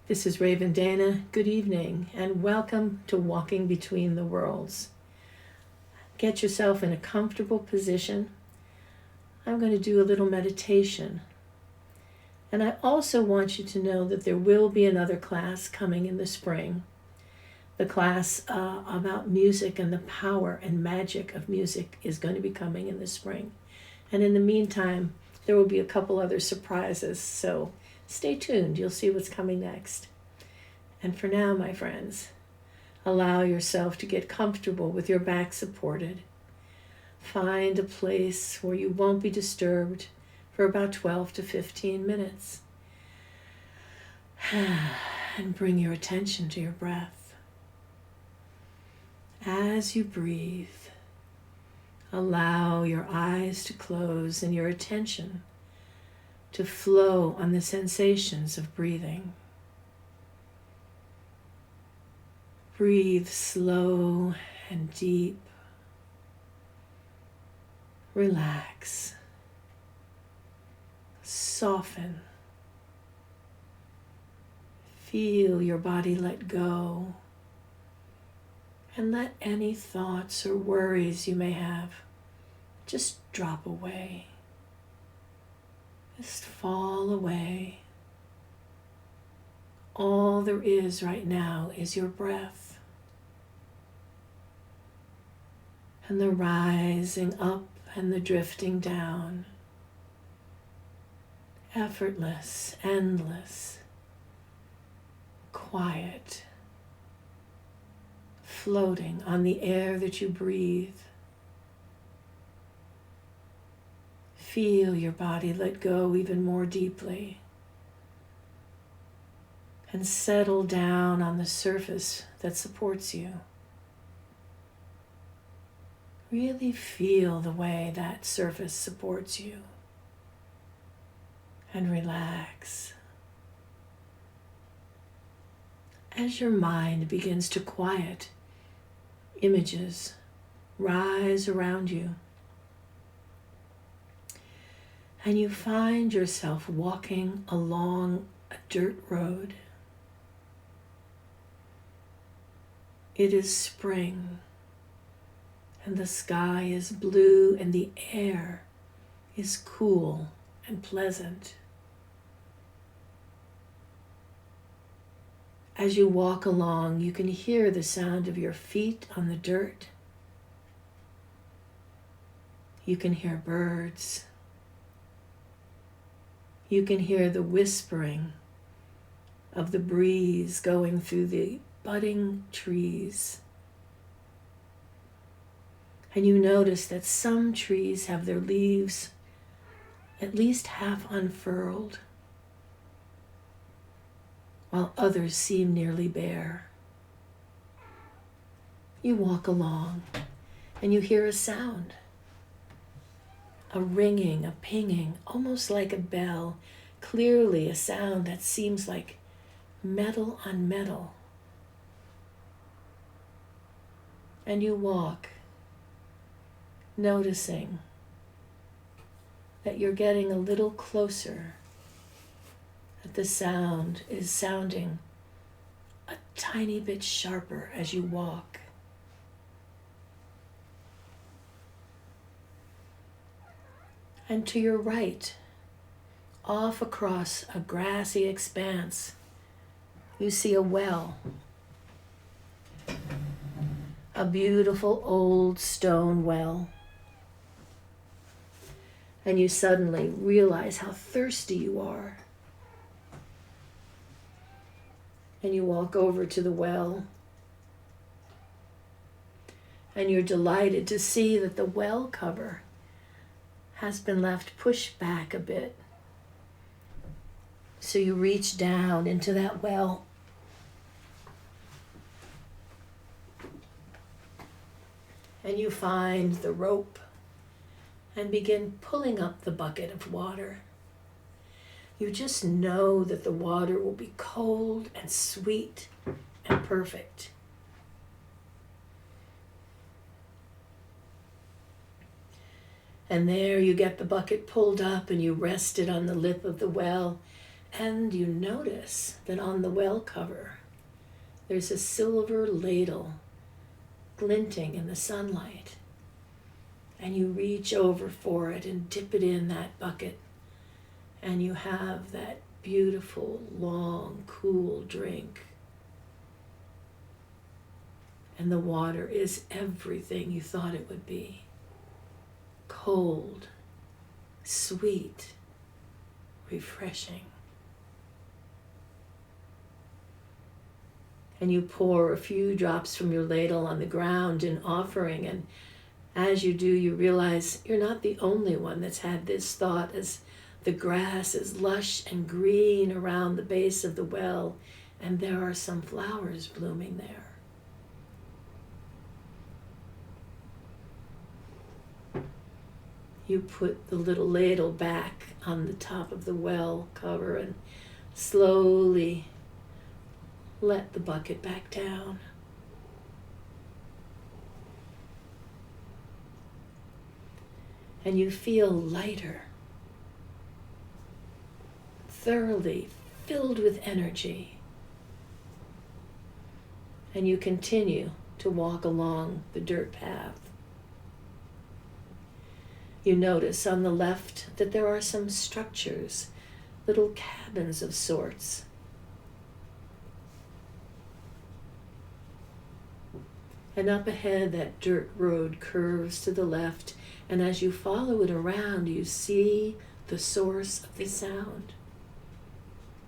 This is Raven Dana. Good evening and welcome to Walking Between the Worlds. Get yourself in a comfortable position. I'm going to do a little meditation. And I also want you to know that there will be another class coming in the spring. The class about music and the power and magic of music is going to be coming in the spring. And in the meantime, there will be a couple other surprises, so stay tuned. You'll see what's coming next. And for now, my friends, allow yourself to get comfortable with your back supported. Find a place where you won't be disturbed for about 12 to 15 minutes. And bring your attention to your breath. As you breathe, allow your eyes to close and your attention to flow on the sensations of breathing. Breathe slow and deep. Relax. Soften. Feel your body let go. And let any thoughts or worries you may have just drop away. Just fall away. All there is right now is your breath. And the rising up and the drifting down. Effortless, endless, quiet. Floating on the air that you breathe. Feel your body let go even more deeply and settle down on the surface that supports you. Really feel the way that surface supports you and relax. As your mind begins to quiet, images rise around you, and you find yourself walking along a dirt road. It is spring, and the sky is blue, and the air is cool and pleasant. As you walk along, you can hear the sound of your feet on the dirt. You can hear birds. You can hear the whispering of the breeze going through the budding trees. And you notice that some trees have their leaves at least half unfurled, while others seem nearly bare. You walk along and you hear a sound, a ringing, a pinging, almost like a bell, clearly a sound that seems like metal on metal. And you walk, noticing that you're getting a little closer, that the sound is sounding a tiny bit sharper as you walk. And to your right, off across a grassy expanse, you see a well. A beautiful old stone well. And you suddenly realize how thirsty you are. And you walk over to the well. And you're delighted to see that the well cover has been left pushed back a bit. So you reach down into that well. And you find the rope and begin pulling up the bucket of water. You just know that the water will be cold and sweet and perfect. And there you get the bucket pulled up and you rest it on the lip of the well And you notice that on the well cover, there's a silver ladle glinting in the sunlight. And you reach over for it and dip it in that bucket. And you have that beautiful, long, cool drink. And the water is everything you thought it would be. Cold, sweet, refreshing. And you pour a few drops from your ladle on the ground in offering, and as you do, you realize you're not the only one that's had this thought as the grass is lush and green around the base of the well, and there are some flowers blooming there. You put the little ladle back on the top of the well cover and slowly let the bucket back down. And you feel lighter, thoroughly filled with energy. And you continue to walk along the dirt path. You notice on the left that there are some structures, little cabins of sorts. And up ahead, that dirt road curves to the left, and as you follow it around, you see the source of the sound.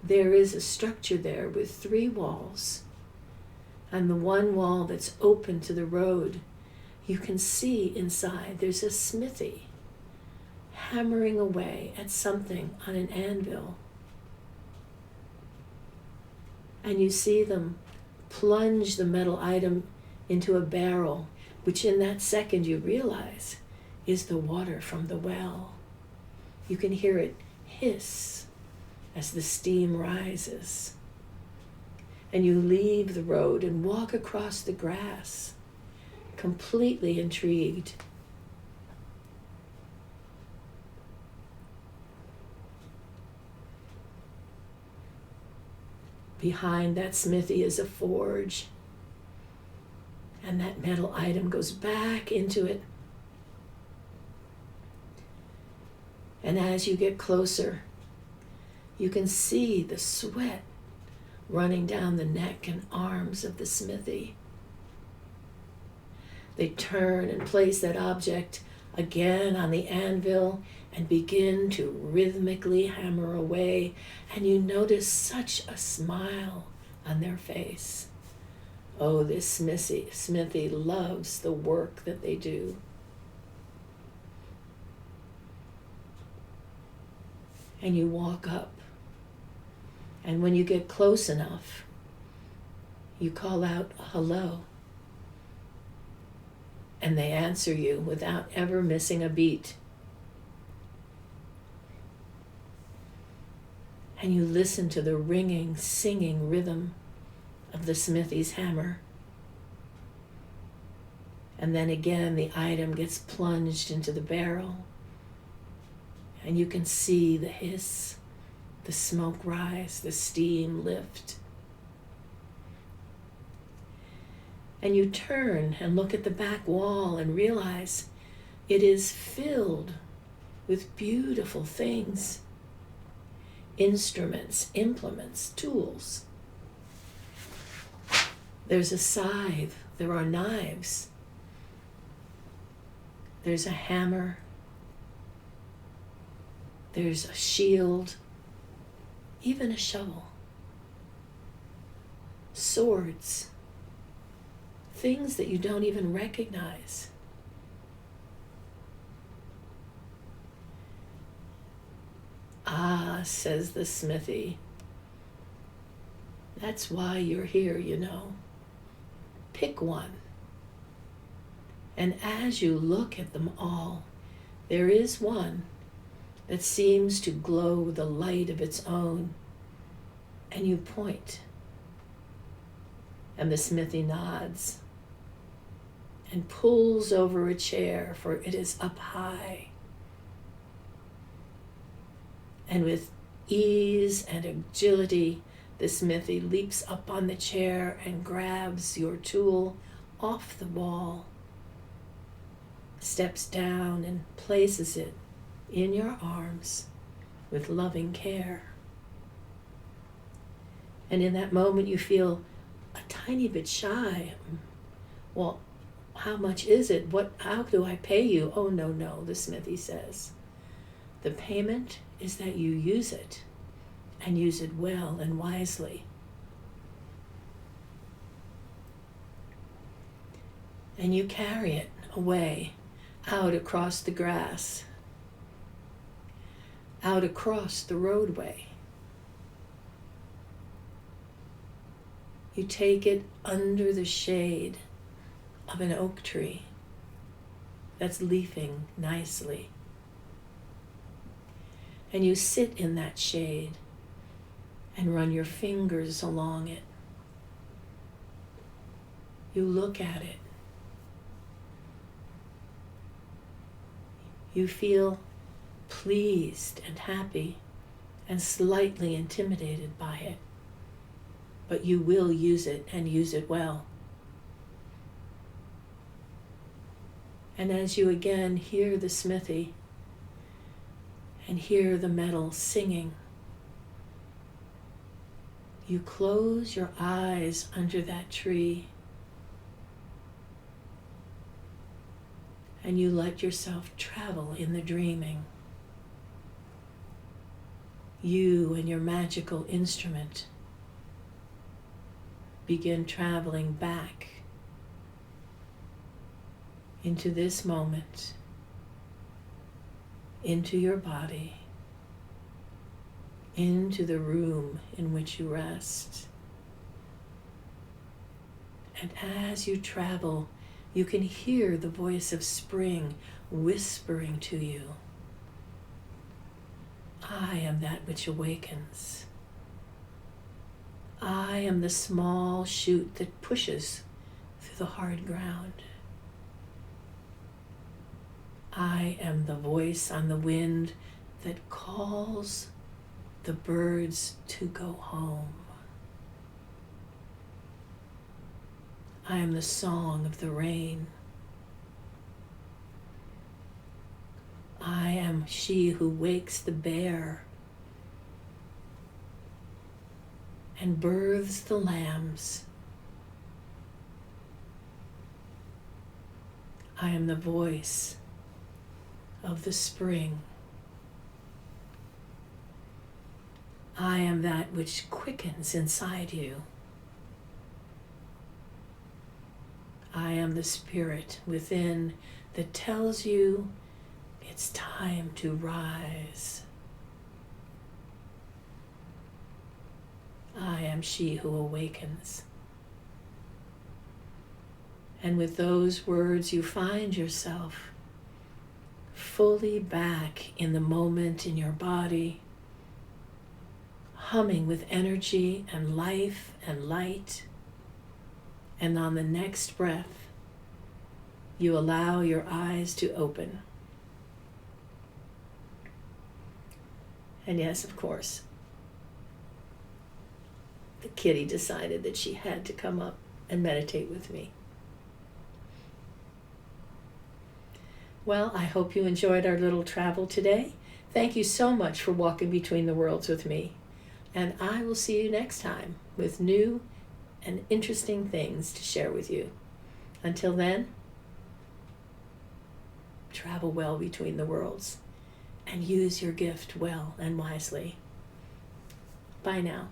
There is a structure there with 3 walls, and the one wall that's open to the road, you can see inside there's a smithy hammering away at something on an anvil. And you see them plunge the metal item into a barrel, which in that second you realize is the water from the well. You can hear it hiss as the steam rises. And you leave the road and walk across the grass, completely intrigued. Behind that smithy is a forge, and that metal item goes back into it. And as you get closer, you can see the sweat running down the neck and arms of the smithy. They turn and place that object again on the anvil and begin to rhythmically hammer away, and you notice such a smile on their face. Oh, this smithy loves the work that they do. And you walk up, and when you get close enough, you call out hello. And they answer you without ever missing a beat. And you listen to the ringing, singing rhythm of the smithy's hammer. And then again, the item gets plunged into the barrel. And you can see the hiss, the smoke rise, the steam lift. And you turn and look at the back wall and realize it is filled with beautiful things. Instruments, implements, tools. There's a scythe, there are knives. There's a hammer. There's a shield, even a shovel. Swords. Things that you don't even recognize. Ah, says the smithy, that's why you're here, you know. Pick one. And as you look at them all, there is one that seems to glow with a light of its own. And you point. And the smithy nods and pulls over a chair, for it is up high. And with ease and agility, the Smithy leaps up on the chair and grabs your tool off the wall, steps down and places it in your arms with loving care. And in that moment you feel a tiny bit shy. Well, how much is it? How do I pay you? Oh, no, the Smithy says. The payment is that you use it, and use it well and wisely. And you carry it away, out across the grass, out across the roadway. You take it under the shade of an oak tree that's leafing nicely. And you sit in that shade and run your fingers along it. You look at it. You feel pleased and happy and slightly intimidated by it. But you will use it and use it well. And as you again hear the Smithy and hear the metal singing, you close your eyes under that tree and you let yourself travel in the dreaming. You and your magical instrument begin traveling back into this moment, into your body, into the room in which you rest. And as you travel, you can hear the voice of spring whispering to you, I am that which awakens. I am the small shoot that pushes through the hard ground. I am the voice on the wind that calls the birds to go home. I am the song of the rain. I am she who wakes the bear and births the lambs. I am the voice of the spring. I am that which quickens inside you. I am the spirit within that tells you it's time to rise. I am she who awakens. And with those words, you find yourself fully back in the moment in your body, humming with energy and life and light. And on the next breath, you allow your eyes to open. And yes, of course, the kitty decided that she had to come up and meditate with me. Well, I hope you enjoyed our little travel today. Thank you so much for walking between the worlds with me. And I will see you next time with new and interesting things to share with you. Until then, travel well between the worlds and use your gift well and wisely. Bye now.